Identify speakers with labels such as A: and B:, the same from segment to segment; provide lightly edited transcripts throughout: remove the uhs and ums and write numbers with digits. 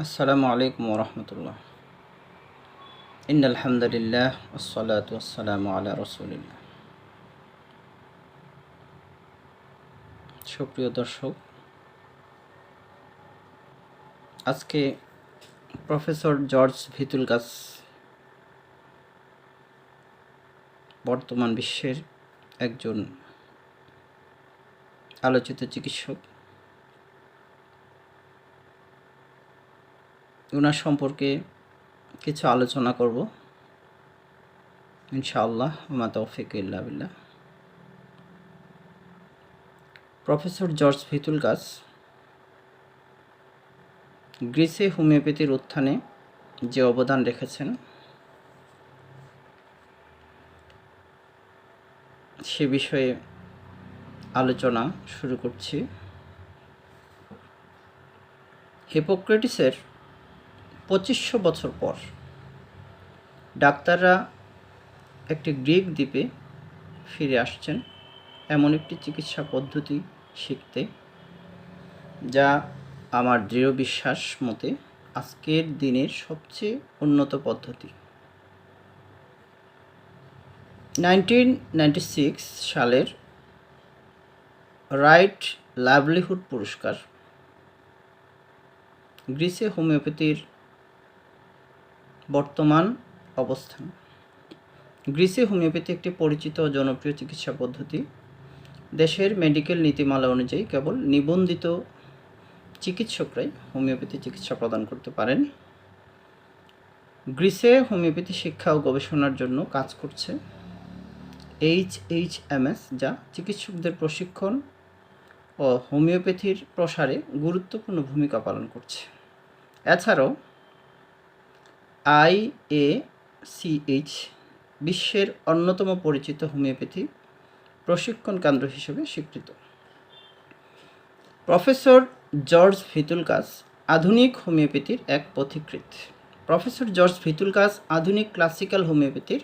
A: আসসালামু আলাইকুম ওরহমতুল্লাহ। ইন্নালহামদুলিল্লাহ ওয়াসসালাতু ওয়াসসালামু আলা রাসূলিল্লাহ। সুপ্রিয় দর্শক, আজকে প্রফেসর জর্জ ভিতুলকাস বর্তমান বিশ্বের একজন আলোচিত চিকিৎসক। ওনার সম্পর্কে কিছু আলোচনা করব ইনশাআল্লাহ। ওয়া মা তাওফীক ইল্লা বিল্লাহ। প্রফেসর জর্জ ভিতুলকাস গ্রিসে হোমিওপ্যাথির উত্থানে যে অবদান রেখেছেন সে বিষয়ে আলোচনা শুরু করছি। হিপোক্রেটিসের 2500 বছর পর ডাক্তাররা একটি গ্রিক দ্বীপে ফিরে আসছেন এমন একটি চিকিৎসা পদ্ধতি শিখতে, যা আমার দৃঢ় বিশ্বাস মতে আজকের দিনের সবচেয়ে উন্নত পদ্ধতি। 1996 সালের রাইট লাইভলিহুড পুরস্কার গ্রিসে হোমিওপ্যাথির বর্তমান অবস্থান। গ্রিসে হোমিওপ্যাথি একটি পরিচিত ও জনপ্রিয় চিকিৎসা পদ্ধতি। দেশের মেডিকেল নীতিমালা অনুযায়ী কেবল নিবন্ধিত চিকিৎসকরাই হোমিওপ্যাথি চিকিৎসা প্রদান করতে পারেন। গ্রিসে হোমিওপ্যাথি শিক্ষা ও গবেষণার জন্য কাজ করছে HHMS, যা চিকিৎসকদের প্রশিক্ষণ ও হোমিওপ্যাথির প্রসারে গুরুত্বপূর্ণ ভূমিকা পালন করছে। এছাড়াও IACH বিশ্বের অন্যতম পরিচিত হোমিওপ্যাথি প্রশিক্ষণ কেন্দ্র হিসেবে স্বীকৃত। প্রফেসর জর্জ ভিতুলকাস আধুনিক হোমিওপ্যাথির এক পথিকৃৎ। প্রফেসর জর্জ ভিতুলকাস আধুনিক ক্লাসিক্যাল হোমিওপ্যাথির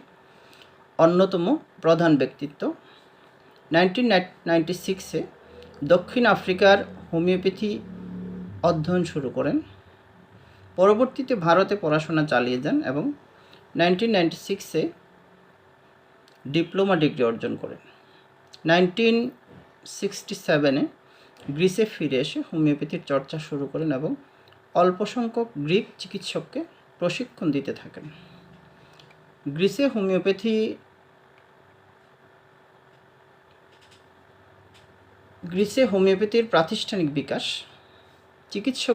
A: অন্যতম প্রধান ব্যক্তিত্ব। 1996-এ দক্ষিণ আফ্রিকার হোমিওপ্যাথি অধ্যয়ন শুরু করেন। পরবর্তীতে ভারতে পড়াশোনা চালিয়ে যান এবং 1996-এ ডিপ্লোমা ডিগ্রি অর্জন করেন। 1967-এ গ্রিসে ফিরে এসে হোমিওপ্যাথির চর্চা শুরু করেন এবং অল্প সংখ্যক গ্রিক চিকিৎসককে প্রশিক্ষণ দিতে থাকেন। গ্রিসে হোমিওপ্যাথির প্রাতিষ্ঠানিক বিকাশ চিকিৎসক